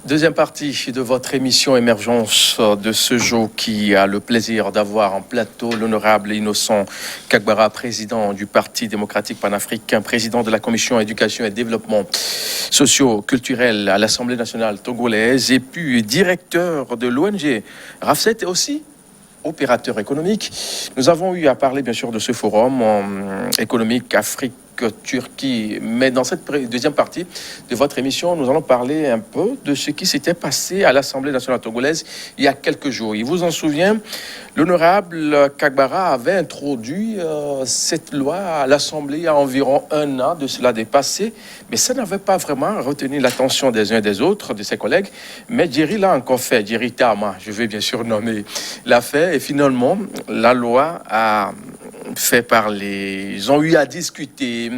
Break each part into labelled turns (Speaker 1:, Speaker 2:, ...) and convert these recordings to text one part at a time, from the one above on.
Speaker 1: Deuxième partie de votre émission Émergence de ce jour qui a le plaisir d'avoir en plateau l'honorable Innocent Kagbara, président du Parti démocratique panafricain, président de la Commission éducation et développement socio-culturel à l'Assemblée nationale togolaise et puis directeur de l'ONG RAFSET et aussi opérateur économique. Nous avons eu à parler bien sûr de ce forum économique Afrique-Turquie, mais dans cette deuxième partie de votre émission, nous allons parler un peu de ce qui s'était passé à l'Assemblée nationale togolaise il y a quelques jours. Il vous en souvient, l'honorable Kagbara avait introduit cette loi à l'Assemblée il y a environ un an de cela dépassé, mais ça n'avait pas vraiment retenu l'attention des uns et des autres, de ses collègues. Mais Jerry l'a encore fait, Jerry Tama, je vais bien sûr nommer, l'a fait, et finalement, la loi a fait parler. Ils ont eu à discuter.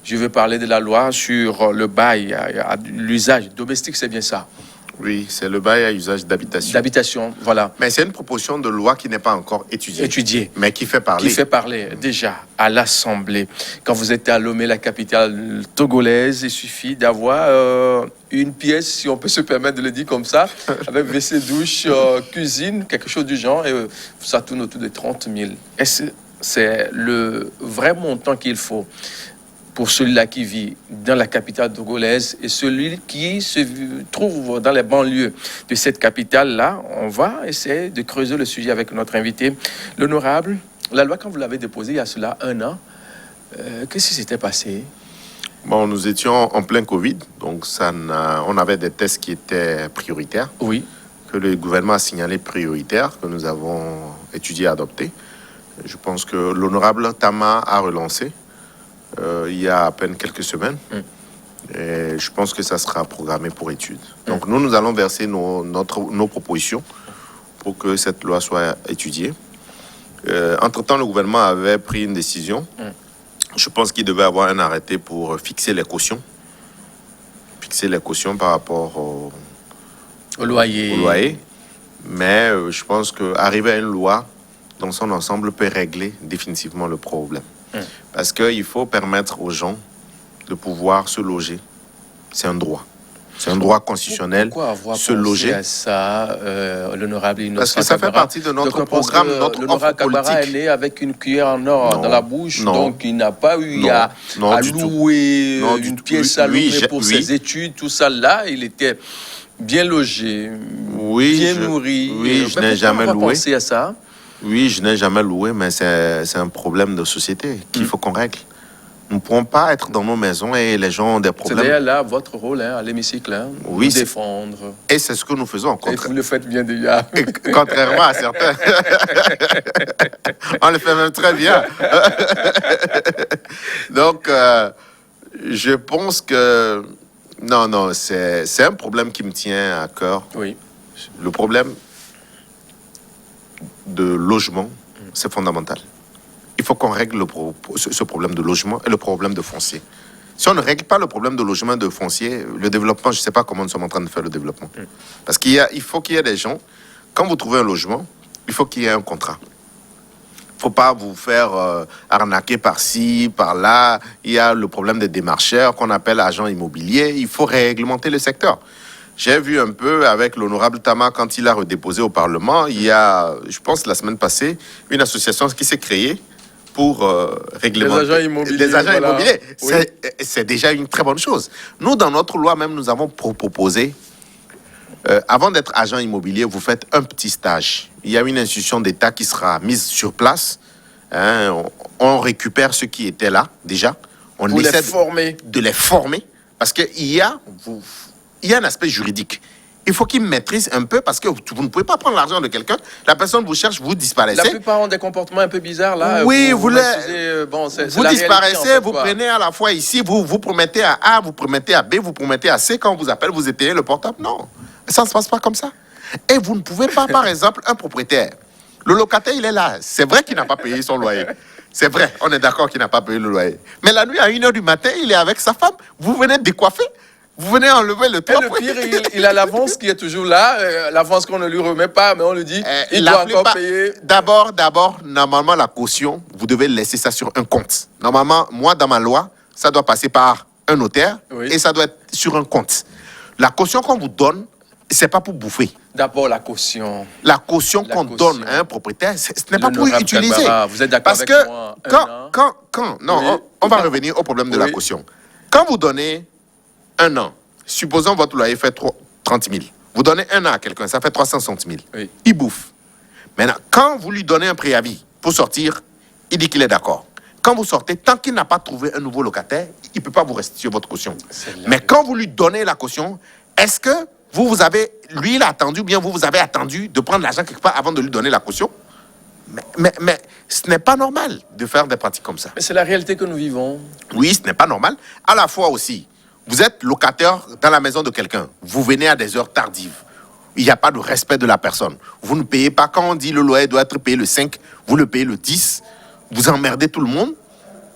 Speaker 1: Je veux parler de la loi sur le bail à l'usage domestique, c'est bien ça?
Speaker 2: Oui, c'est le bail à usage d'habitation.
Speaker 1: D'habitation, voilà.
Speaker 2: Mais c'est une proposition de loi qui n'est pas encore étudiée. Mais qui fait parler.
Speaker 1: Qui fait parler déjà à l'Assemblée. Quand vous êtes à Lomé, la capitale togolaise, il suffit d'avoir une pièce, si on peut se permettre de le dire comme ça, avec WC, douche, cuisine, quelque chose du genre, et ça tourne autour de 30 000. C'est le vrai montant qu'il faut pour celui-là qui vit dans la capitale togolaise et celui qui se trouve dans les banlieues de cette capitale-là. On va essayer de creuser le sujet avec notre invité, l'honorable. La loi, quand vous l'avez déposée il y a cela un an, qu'est-ce qui s'était passé?
Speaker 2: Bon, nous étions en plein Covid, donc on avait des tests qui étaient prioritaires.
Speaker 1: Oui.
Speaker 2: Que le gouvernement a signalé prioritaires, que nous avons étudié et adopté. Je pense que l'honorable Tama a relancé il y a à peine quelques semaines. Et je pense que ça sera programmé pour étude. Donc nous allons verser nos propositions pour que cette loi soit étudiée. Entre-temps, le gouvernement avait pris une décision. Je pense qu'il devait avoir un arrêté pour fixer les cautions. Fixer les cautions par rapport au loyer. Mais je pense qu'arriver à une loi dans son ensemble peut régler définitivement le problème. Parce qu'il faut permettre aux gens de pouvoir se loger. C'est un droit. C'est un droit constitutionnel.
Speaker 1: Pourquoi avoir
Speaker 2: se loger
Speaker 1: à ça, l'honorable Innocent
Speaker 2: Parce que ça fait partie de notre programme, notre offre
Speaker 1: Kagbara est né avec une cuillère en or dans la bouche, donc il n'a pas eu à louer une pièce à louer pour ses études, tout ça. Là, il était bien logé, bien nourri.
Speaker 2: Oui, je n'ai jamais loué.
Speaker 1: Penser à ça.
Speaker 2: Oui, je n'ai jamais loué, mais c'est un problème de société qu'il faut qu'on règle. Nous ne pourrons pas être dans nos maisons et les gens ont des problèmes.
Speaker 1: C'est d'ailleurs là votre rôle à l'hémicycle,
Speaker 2: oui,
Speaker 1: défendre.
Speaker 2: Et c'est ce que nous faisons.
Speaker 1: Et vous le faites bien déjà.
Speaker 2: Contrairement à certains. On le fait même très bien. Donc, je pense que... Non, c'est un problème qui me tient à cœur.
Speaker 1: Oui.
Speaker 2: Le problème de logement, c'est fondamental. Il faut qu'on règle ce problème de logement et le problème de foncier. Si on ne règle pas le problème de logement et de foncier, le développement, je ne sais pas comment nous sommes en train de faire le développement. Parce qu'il faut qu'il y ait des gens, quand vous trouvez un logement, il faut qu'il y ait un contrat. Il ne faut pas vous faire arnaquer par-ci, par-là. Il y a le problème des démarcheurs qu'on appelle agents immobiliers. Il faut réglementer le secteur. J'ai vu un peu avec l'honorable Tama quand il a redéposé au Parlement. Il y a, je pense, la semaine passée, une association qui s'est créée pour réglementer
Speaker 1: les agents immobiliers.
Speaker 2: Oui. C'est déjà une très bonne chose. Nous, dans notre loi même, nous avons proposé, avant d'être agent immobilier, vous faites un petit stage. Il y a une institution d'État qui sera mise sur place. On récupère ceux qui étaient là, déjà. On essaie de les former. Parce qu'il y a un aspect juridique. Il faut qu'ils maîtrisent un peu parce que vous ne pouvez pas prendre l'argent de quelqu'un. La personne vous cherche, vous disparaissez.
Speaker 1: La plupart ont des comportements un peu bizarres là.
Speaker 2: Oui, vous
Speaker 1: disparaissez,
Speaker 2: vous prenez à la fois ici, vous promettez à A, vous promettez à B, vous promettez à C. Quand on vous appelle, vous éteignez le portable. Non, ça ne se passe pas comme ça. Et vous ne pouvez pas, par exemple, un propriétaire. Le locataire, il est là. C'est vrai qu'il n'a pas payé son loyer. C'est vrai, on est d'accord qu'il n'a pas payé le loyer. Mais la nuit, à 1h du matin, il est avec sa femme. Vous venez décoiffer. Vous venez enlever le toit.
Speaker 1: Et le pire, il a l'avance qui est toujours là, l'avance qu'on ne lui remet pas, mais on lui dit il doit encore payer.
Speaker 2: D'abord, normalement, la caution, vous devez laisser ça sur un compte. Normalement, moi, dans ma loi, ça doit passer par un notaire et ça doit être sur un compte. La caution qu'on vous donne, c'est pas pour bouffer.
Speaker 1: D'abord, la caution.
Speaker 2: La caution
Speaker 1: La
Speaker 2: qu'on
Speaker 1: caution.
Speaker 2: donne à un propriétaire, ce n'est pas pour
Speaker 1: L'honorable
Speaker 2: utiliser.
Speaker 1: Kagbara, vous êtes d'accord
Speaker 2: Parce
Speaker 1: avec
Speaker 2: que
Speaker 1: moi, un an?
Speaker 2: non,
Speaker 1: Oui.
Speaker 2: on va revenir au problème de la
Speaker 1: Oui.
Speaker 2: caution. Quand vous donnez un an, supposons votre loyer fait 30 000, vous donnez un an à quelqu'un, ça fait 360 000.
Speaker 1: Oui.
Speaker 2: Il bouffe. Maintenant, quand vous lui donnez un préavis pour sortir, il dit qu'il est d'accord. Quand vous sortez, tant qu'il n'a pas trouvé un nouveau locataire, il ne peut pas vous restituer votre caution.
Speaker 1: C'est là.
Speaker 2: Mais quand vous lui donnez la caution, est-ce que vous avez, lui, il a attendu, ou bien vous avez attendu de prendre l'argent quelque part avant de lui donner la caution? Mais ce n'est pas normal de faire des pratiques comme ça.
Speaker 1: Mais c'est la réalité que nous vivons.
Speaker 2: Oui, ce n'est pas normal. À la fois aussi, vous êtes locataire dans la maison de quelqu'un. Vous venez à des heures tardives. Il n'y a pas de respect de la personne. Vous ne payez pas. Quand on dit le loyer doit être payé le 5, vous le payez le 10. Vous emmerdez tout le monde?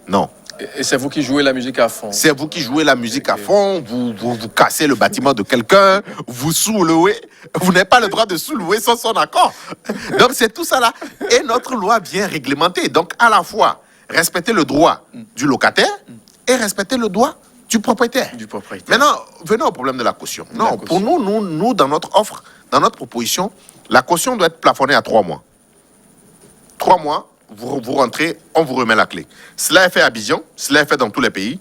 Speaker 2: Non.
Speaker 1: Et c'est vous qui jouez la musique à fond.
Speaker 2: C'est vous qui jouez la musique à fond, vous cassez le bâtiment de quelqu'un, vous sous-louez. Vous n'avez pas le droit de sous-louer sans son accord. Donc c'est tout ça là. Et notre loi vient réglementer. Donc à la fois, respecter le droit du locataire et respecter le droit du propriétaire.
Speaker 1: Du propriétaire.
Speaker 2: Maintenant, venons au problème de la caution. Non,
Speaker 1: La
Speaker 2: pour
Speaker 1: caution.
Speaker 2: nous, dans notre offre, dans notre proposition, la caution doit être plafonnée à 3 mois. 3 mois, vous rentrez, on vous remet la clé. Cela est fait à Abidjan, cela est fait dans tous les pays.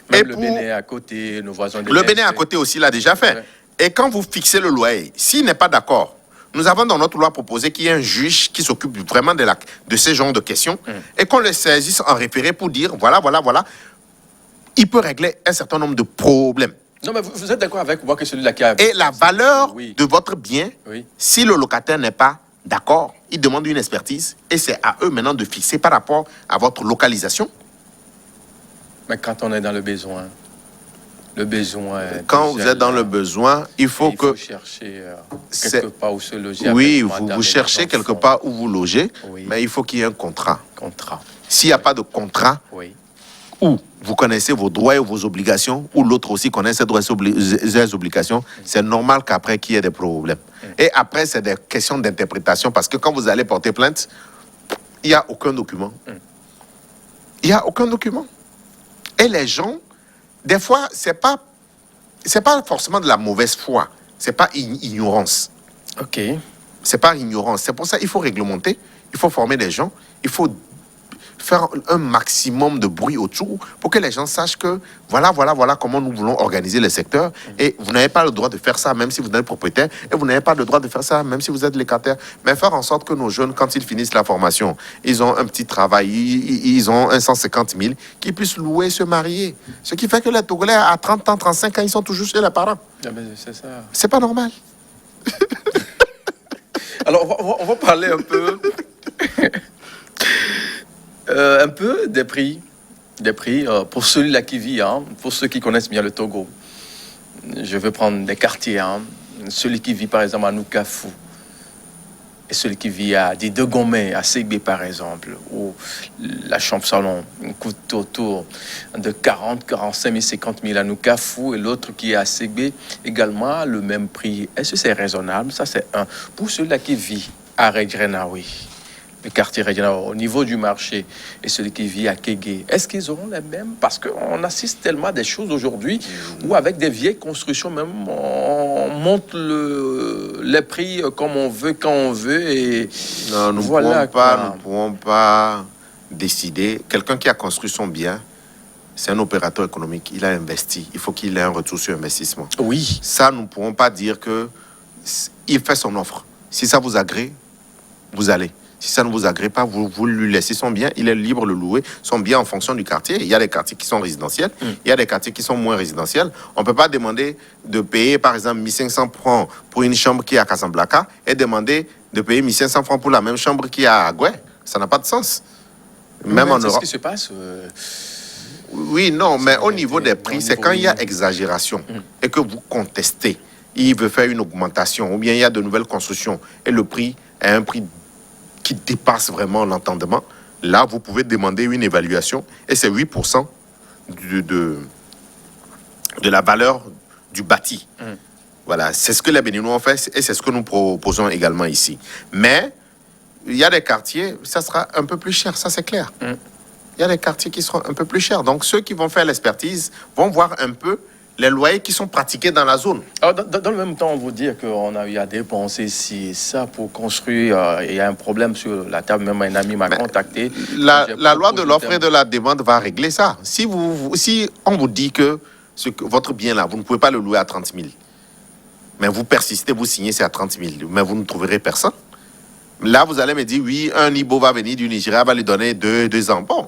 Speaker 1: Même
Speaker 2: Et
Speaker 1: le
Speaker 2: pour-
Speaker 1: Bénin est à côté, nos voisins de
Speaker 2: le
Speaker 1: l'Est.
Speaker 2: Bénin à côté aussi l'a déjà fait.
Speaker 1: Ouais.
Speaker 2: Et quand vous fixez le loyer, s'il n'est pas d'accord, nous avons dans notre loi proposé qu'il y ait un juge qui s'occupe vraiment de ces genres de questions et qu'on le saisisse en référé pour dire voilà. Il peut régler un certain nombre de problèmes.
Speaker 1: Non, mais vous êtes d'accord avec moi que celui-là qui a...
Speaker 2: Et la valeur
Speaker 1: Oui.
Speaker 2: de votre bien,
Speaker 1: Oui.
Speaker 2: si le locataire n'est pas d'accord, il demande une expertise et c'est à eux maintenant de fixer par rapport à votre localisation.
Speaker 1: Mais quand on est dans le besoin...
Speaker 2: Quand vous
Speaker 1: déjà
Speaker 2: êtes dans
Speaker 1: là,
Speaker 2: le besoin, il faut
Speaker 1: il faut
Speaker 2: que...
Speaker 1: chercher
Speaker 2: c'est-
Speaker 1: quelque part où se loger.
Speaker 2: Oui,
Speaker 1: avec madame
Speaker 2: vous
Speaker 1: et
Speaker 2: cherchez
Speaker 1: les
Speaker 2: quelque
Speaker 1: enfants.
Speaker 2: part où vous logez,
Speaker 1: Oui.
Speaker 2: mais il faut qu'il y ait un contrat.
Speaker 1: Contrat.
Speaker 2: S'il n'y a pas de contrat,
Speaker 1: Oui.
Speaker 2: où vous connaissez vos droits et vos obligations, ou l'autre aussi connaît ses droits et ses obligations, c'est normal qu'après qu'il y ait des problèmes. Et après, c'est des questions d'interprétation, parce que quand vous allez porter plainte, il n'y a aucun document. Il n'y a aucun document. Et les gens, des fois, c'est pas forcément de la mauvaise foi, c'est pas ignorance.
Speaker 1: OK.
Speaker 2: C'est pas ignorance. C'est pour ça qu'il faut réglementer, il faut former les gens, il faut faire un maximum de bruit autour pour que les gens sachent que voilà comment nous voulons organiser le secteur. Et vous n'avez pas le droit de faire ça même si vous êtes propriétaire, et vous n'avez pas le droit de faire ça même si vous êtes locataire. Mais faire en sorte que nos jeunes, quand ils finissent la formation, ils ont un petit travail, ils ont un 150 000, qu'ils puissent louer, se marier. Ce qui fait que les Togolais, à 30 ans, 35 ans, ils sont toujours chez les parents.
Speaker 1: Ah, mais c'est ça.
Speaker 2: C'est pas normal.
Speaker 1: Alors, on va parler un peu... un peu des prix. Des prix pour celui-là qui vit, hein, pour ceux qui connaissent bien le Togo. Je vais prendre des quartiers. Hein. Celui qui vit, par exemple, à Nukafu. Et celui qui vit à Didegomé, à Ségbé, par exemple, où la chambre salon coûte autour de 40, 45 000, 50 000 à Nukafu, et l'autre qui est à Ségbé, également le même prix. Est-ce que c'est raisonnable? Ça, c'est un. Pour celui-là qui vit à Regrenaoui, le quartier Regrenaoui, au niveau du marché, et celui qui vit à Kégué, est-ce qu'ils auront les mêmes? Parce qu'on assiste tellement à des choses aujourd'hui où, avec des vieilles constructions, même, on monte les prix comme on veut, quand on veut, et
Speaker 2: Non, nous
Speaker 1: voilà,
Speaker 2: ne pourrons pas décider. Quelqu'un qui a construit son bien, c'est un opérateur économique. Il a investi. Il faut qu'il ait un retour sur investissement.
Speaker 1: Oui.
Speaker 2: Ça, nous ne pourrons pas dire que il fait son offre. Si ça vous agrée, vous allez. Si ça ne vous agrée pas, vous lui laissez son bien. Il est libre de le louer, son bien en fonction du quartier. Il y a des quartiers qui sont résidentiels. Il y a des quartiers qui sont moins résidentiels. On ne peut pas demander de payer, par exemple, 1500 francs pour une chambre qui est à Casablanca et demander de payer 1500 francs pour la même chambre qui est à Agoué. Ça n'a pas de sens. Même en
Speaker 1: C'est ce
Speaker 2: Europe.
Speaker 1: qui se passe.
Speaker 2: Oui, non, mais au niveau des
Speaker 1: au
Speaker 2: prix, c'est
Speaker 1: niveau
Speaker 2: quand il y a
Speaker 1: oui.
Speaker 2: exagération et que vous contestez. Il veut faire une augmentation ou bien il y a de nouvelles constructions et le prix est un prix qui dépasse vraiment l'entendement. Là, vous pouvez demander une évaluation et c'est 8% de la valeur du bâti. Voilà, c'est ce que les Béninois ont fait et c'est ce que nous proposons également ici. Mais il y a des quartiers, ça sera un peu plus cher, ça c'est clair. Il y a des quartiers qui seront un peu plus chers. Donc, ceux qui vont faire l'expertise vont voir un peu les loyers qui sont pratiqués dans la zone.
Speaker 1: Alors, dans le même temps, on vous dit qu'on a eu à dépenser ci et ça pour construire. Il y a un problème sur la table. Même un ami m'a contacté.
Speaker 2: La loi de l'offre et de la demande va régler ça. Si on vous dit que votre bien-là, vous ne pouvez pas le louer à 30 000, mais vous persistez, vous signez, c'est à 30 000, mais vous ne trouverez personne. Là, vous allez me dire, oui, un Ibo va venir du Nigeria, va lui donner deux ans. Bon.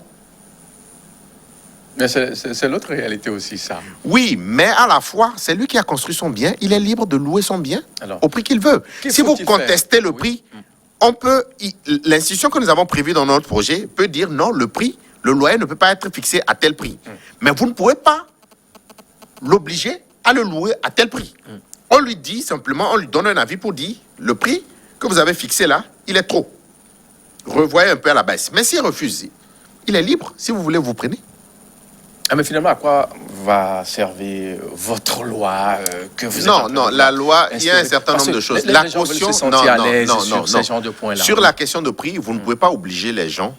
Speaker 1: Mais c'est l'autre réalité aussi, ça.
Speaker 2: Oui, mais à la fois, c'est lui qui a construit son bien. Il est libre de louer son bien au prix qu'il veut. Si vous contestez le prix, on peut... L'institution que nous avons prévue dans notre projet peut dire non, le loyer ne peut pas être fixé à tel prix. Mais vous ne pouvez pas l'obliger à le louer à tel prix. On lui dit simplement, on lui donne un avis pour dire le prix que vous avez fixé là, il est trop. Revoyez un peu à la baisse. Mais s'il refuse, il est libre. Si vous voulez, vous prenez.
Speaker 1: Ah, mais finalement, à quoi va servir votre loi que vous
Speaker 2: Non, la loi, il y a un certain nombre de choses. La caution, non. Sur la question de prix, vous ne pouvez pas obliger les gens.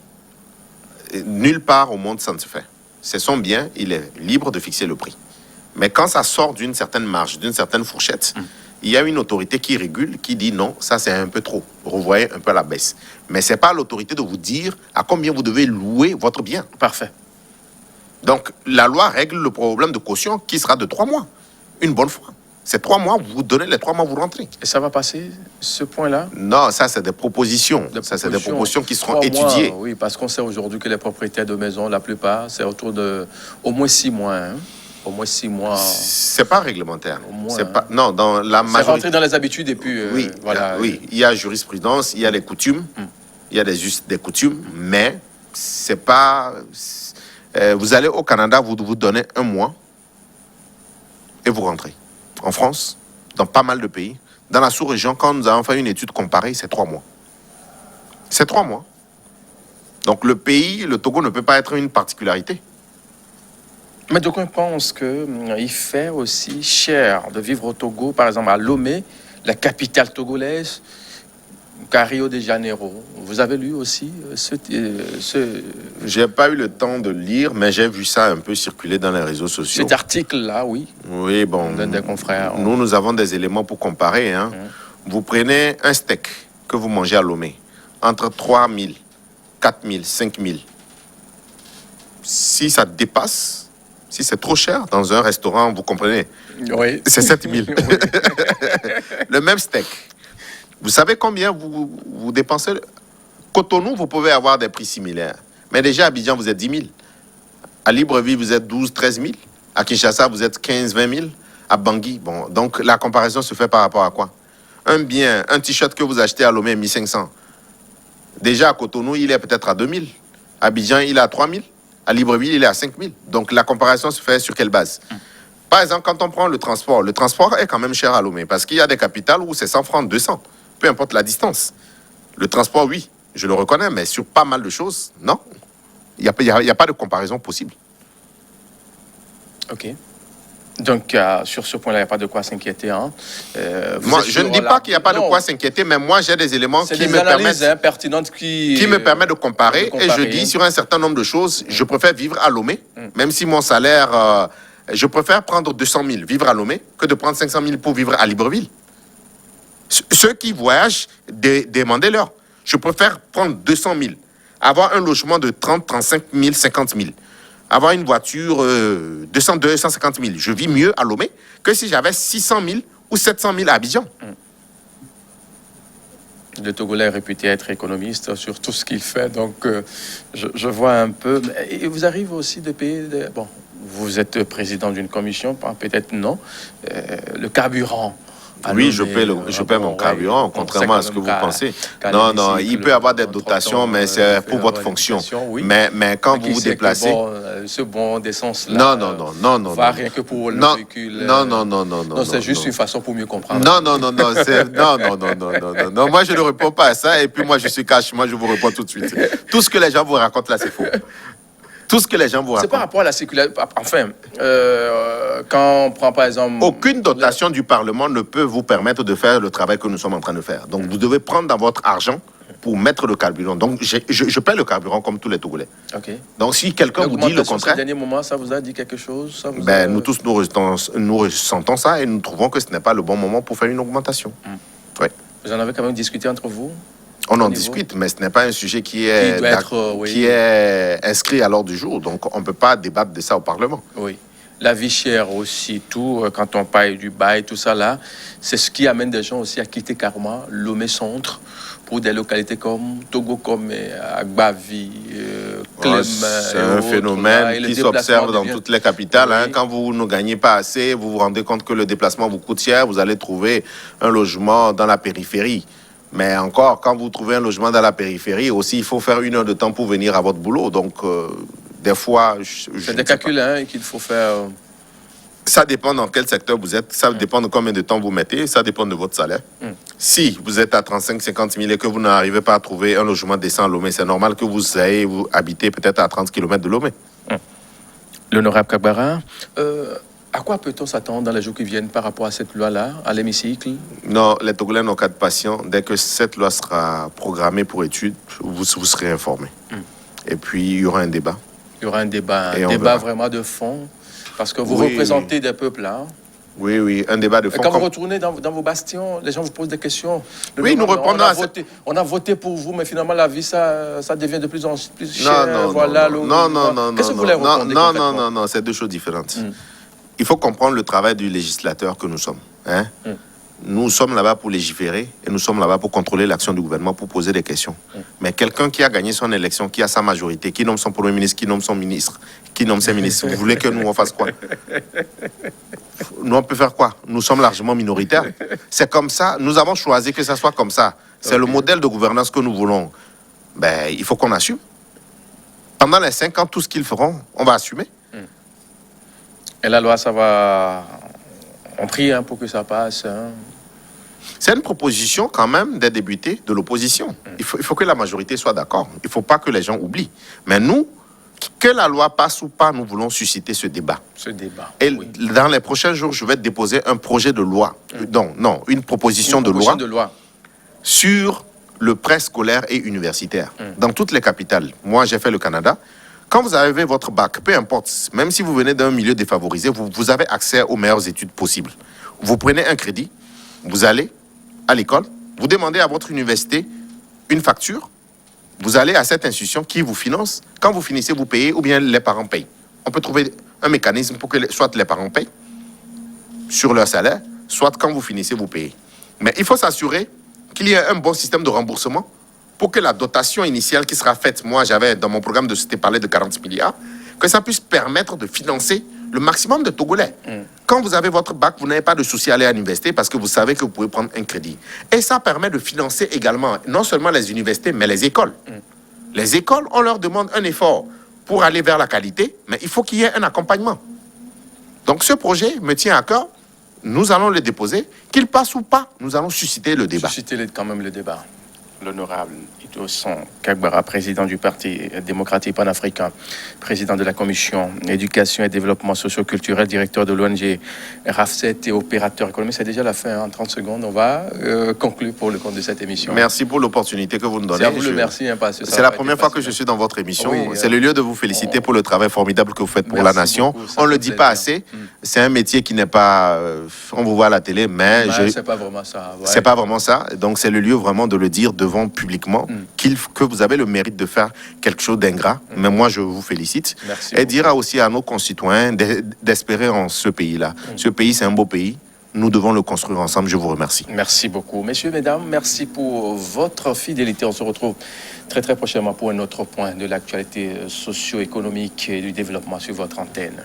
Speaker 2: Nulle part au monde, ça ne se fait. C'est son bien, il est libre de fixer le prix. Mais quand ça sort d'une certaine marge, d'une certaine fourchette, il y a une autorité qui régule, qui dit non, ça c'est un peu trop. Revoyez un peu à la baisse. Mais ce n'est pas l'autorité de vous dire à combien vous devez louer votre bien.
Speaker 1: Parfait.
Speaker 2: Donc, la loi règle le problème de caution qui sera de 3 mois. Une bonne fois. C'est 3 mois, vous donnez les 3 mois, vous rentrez.
Speaker 1: Et ça va passer, ce point-là?
Speaker 2: Non, ça, c'est des propositions. Ça, c'est des propositions qui seront étudiées.
Speaker 1: Mois, oui, parce qu'on sait aujourd'hui que les propriétaires de maisons, la plupart, c'est autour de au moins 6 mois. Hein? Au moins 6 mois.
Speaker 2: C'est pas réglementaire.
Speaker 1: Au moins,
Speaker 2: c'est pas, non, dans la majorité.
Speaker 1: C'est rentré dans les habitudes et puis...
Speaker 2: oui,
Speaker 1: voilà.
Speaker 2: Oui, il y a jurisprudence, il y a les coutumes, il y a des coutumes, mais c'est pas... vous allez au Canada, vous donnez 1 mois et vous rentrez. En France, dans pas mal de pays, dans la sous-région, quand nous avons fait une étude comparée, c'est 3 mois. C'est 3 mois. Donc le pays, le Togo, ne peut pas être une particularité.
Speaker 1: Mais donc on pense qu'il fait aussi cher de vivre au Togo, par exemple à Lomé, la capitale togolaise, qu'à Rio de Janeiro. Vous avez lu aussi
Speaker 2: J'ai pas eu le temps de lire, mais j'ai vu ça un peu circuler dans les réseaux sociaux.
Speaker 1: Cet article-là, oui.
Speaker 2: Oui, bon.
Speaker 1: Des confrères.
Speaker 2: Nous avons des éléments pour comparer. Hein. Vous prenez un steak que vous mangez à Lomé, entre 3 000, 4 000, 5 000. Si ça dépasse, si c'est trop cher dans un restaurant, vous comprenez,
Speaker 1: oui.
Speaker 2: C'est 7 000. Oui. Le même steak. Vous savez combien vous dépensez? Cotonou, vous pouvez avoir des prix similaires. Mais déjà, à Abidjan, vous êtes 10 000. À Libreville, vous êtes 12 000, 13 000. À Kinshasa, vous êtes 15 000, 20 000. À Bangui, bon. Donc, la comparaison se fait par rapport à quoi? Un bien, un t-shirt que vous achetez à Lomé est 1 500. Déjà, à Cotonou, il est peut-être à 2 000. À Abidjan, il est à 3 000. À Libreville, il est à 5 000. Donc, la comparaison se fait sur quelle base? Par exemple, quand on prend le transport est quand même cher à Lomé parce qu'il y a des capitales où c'est 100 francs, 200. Peu importe la distance. Le transport, oui, je le reconnais, mais sur pas mal de choses, non. Il n'y a pas de comparaison possible.
Speaker 1: OK. Donc, sur ce point-là, il n'y a pas de quoi s'inquiéter. Hein.
Speaker 2: Moi, je ne dis pas qu'il n'y a pas de quoi s'inquiéter, mais moi, j'ai des éléments qui me permettent,
Speaker 1: pertinentes qui
Speaker 2: me permettent de comparer. Et je dis, sur un certain nombre de choses, je préfère vivre à Lomé, même si mon salaire... je préfère prendre 200 000, vivre à Lomé, que de prendre 500 000 pour vivre à Libreville. Ceux qui voyagent, demandez-leur. Je préfère prendre 200 000, avoir un logement de 30, 35 000, 50 000, avoir une voiture 200, 250 000. Je vis mieux à Lomé que si j'avais 600 000 ou 700 000 à Abidjan.
Speaker 1: Le Togolais est réputé être économiste sur tout ce qu'il fait, donc je vois un peu. Et vous arrivez aussi de payer... Bon, vous êtes président d'une commission, peut-être non. Le carburant.
Speaker 2: Oui, je paie mon carburant, contrairement à ce que vous pensez. Non, il peut y avoir des dotations, mais c'est pour votre fonction.
Speaker 1: Oui.
Speaker 2: Mais quand vous vous déplacez...
Speaker 1: ce bon d'essence-là...
Speaker 2: Non.
Speaker 1: Va rien que pour le véhicule.
Speaker 2: Non,
Speaker 1: c'est juste une façon pour mieux comprendre.
Speaker 2: Non, moi je ne réponds pas à ça, et puis moi je suis cash, moi je vous réponds tout de suite. Tout ce que les gens vous racontent là, c'est faux. Tout ce que les gens vous racontent.
Speaker 1: C'est par rapport à la circulation. Enfin, quand on prend par exemple...
Speaker 2: Aucune dotation du Parlement ne peut vous permettre de faire le travail que nous sommes en train de faire. Donc, vous devez prendre dans votre argent pour mettre le carburant. Donc, je paie le carburant comme tous les Togolais.
Speaker 1: Ok.
Speaker 2: Donc, si quelqu'un vous dit le contraire...
Speaker 1: Au dernier moment, ça vous a dit quelque chose? Ça vous
Speaker 2: Nous tous, nous ressentons ça et nous trouvons que ce n'est pas le bon moment pour faire une augmentation. Oui.
Speaker 1: Vous en avez quand même discuté entre vous?
Speaker 2: On en discute, mais ce n'est pas un sujet qui est inscrit à l'ordre du jour. Donc, on ne peut pas débattre de ça au Parlement.
Speaker 1: Oui. La vie chère aussi, tout, quand on parle du bail, tout ça là, c'est ce qui amène des gens aussi à quitter Karma, Lomé Centre, pour des localités comme Togo, comme Agbavi, Clem.
Speaker 2: C'est un phénomène qui s'observe dans toutes les capitales. Oui. Quand vous ne gagnez pas assez, vous vous rendez compte que le déplacement vous coûte cher, vous allez trouver un logement dans la périphérie. Mais encore, quand vous trouvez un logement dans la périphérie, aussi, il faut faire 1 heure de temps pour venir à votre boulot. Donc, des fois...
Speaker 1: C'est des calculs qu'il faut faire.
Speaker 2: Ça dépend dans quel secteur vous êtes. Ça dépend de combien de temps vous mettez. Ça dépend de votre salaire. Si vous êtes à 35-50 000 et que vous n'arrivez pas à trouver un logement décent à Lomé, c'est normal que vous habitez peut-être à 30 km de Lomé.
Speaker 1: L'honorable Kagbara, à quoi peut-on s'attendre dans les jours qui viennent par rapport à cette loi-là, à l'hémicycle?
Speaker 2: Non, les Togolais n'ont qu'à être patients. Dès que cette loi sera programmée pour étude, vous serez informés. Et puis, il y aura un débat.
Speaker 1: Il y aura un débat vraiment de fond, parce que vous représentez des peuples là.
Speaker 2: Oui, un débat de fond.
Speaker 1: Et quand vous retournez dans vos bastions, les gens vous posent des questions.
Speaker 2: Nous répondons à ça.
Speaker 1: On a voté pour vous, mais finalement la vie, ça devient de plus en plus cher.
Speaker 2: Non.
Speaker 1: Qu'est-ce que vous voulez répondre?
Speaker 2: Non, c'est deux choses différentes. Il faut comprendre le travail du législateur que nous sommes. Nous sommes là-bas pour légiférer et nous sommes là-bas pour contrôler l'action du gouvernement, pour poser des questions. Mais quelqu'un qui a gagné son élection, qui a sa majorité, qui nomme son premier ministre, qui nomme son ministre, qui nomme ses ministres, vous voulez que nous, on fasse quoi? Nous, on peut faire quoi? Nous sommes largement minoritaires. C'est comme ça. Nous avons choisi que ça soit comme ça. C'est le modèle de gouvernance que nous voulons. Il faut qu'on assume. Pendant les 5 ans, tout ce qu'ils feront, on va assumer.
Speaker 1: Et la loi, ça va... On prie pour que ça passe.
Speaker 2: C'est une proposition quand même des députés de l'opposition. Il faut que la majorité soit d'accord. Il ne faut pas que les gens oublient. Mais nous, que la loi passe ou pas, nous voulons susciter ce débat. Et dans les prochains jours, je vais déposer un projet de loi. Une proposition de loi sur le préscolaire et universitaire. Dans toutes les capitales. Moi, j'ai fait le Canada. Quand vous avez votre bac, peu importe, même si vous venez d'un milieu défavorisé, vous avez accès aux meilleures études possibles. Vous prenez un crédit, vous allez à l'école, vous demandez à votre université une facture, vous allez à cette institution qui vous finance. Quand vous finissez, vous payez ou bien les parents payent. On peut trouver un mécanisme pour que soit les parents payent sur leur salaire, soit quand vous finissez, vous payez. Mais il faut s'assurer qu'il y ait un bon système de remboursement pour que la dotation initiale qui sera faite, moi j'avais dans mon programme de cité parlé de 40 milliards, que ça puisse permettre de financer le maximum de Togolais. Quand vous avez votre bac, vous n'avez pas de souci à aller à l'université parce que vous savez que vous pouvez prendre un crédit. Et ça permet de financer également, non seulement les universités, mais les écoles. Les écoles, on leur demande un effort pour aller vers la qualité, mais il faut qu'il y ait un accompagnement. Donc ce projet me tient à cœur. Nous allons le déposer. Qu'il passe ou pas, nous allons susciter le débat.
Speaker 1: Susciter quand même le débat. L'honorable Idrissa Kagbara, président du Parti démocratique panafricain, président de la commission éducation et développement socio-culturel, directeur de l'ONG RAFSET et opérateur économique. C'est déjà la fin, en 30 secondes. On va conclure pour le compte de cette émission.
Speaker 2: Merci pour l'opportunité que vous nous donnez.
Speaker 1: C'est à vous le merci.
Speaker 2: C'est la première fois que je suis dans votre émission. C'est le lieu de vous féliciter pour le travail formidable que vous faites pour la nation. On ne le dit pas assez. C'est un métier qui n'est pas... on vous voit à la télé, mais...
Speaker 1: c'est pas vraiment ça.
Speaker 2: C'est pas vraiment ça. Donc c'est le lieu vraiment de le dire devant publiquement que vous avez le mérite de faire quelque chose d'ingrat. Mais moi, je vous félicite.
Speaker 1: Merci
Speaker 2: et dire aussi à nos concitoyens d'espérer en ce pays-là. Ce pays, c'est un beau pays. Nous devons le construire ensemble. Je vous remercie.
Speaker 1: Merci beaucoup. Messieurs, mesdames, merci pour votre fidélité. On se retrouve très, très prochainement pour un autre point de l'actualité socio-économique et du développement sur votre antenne.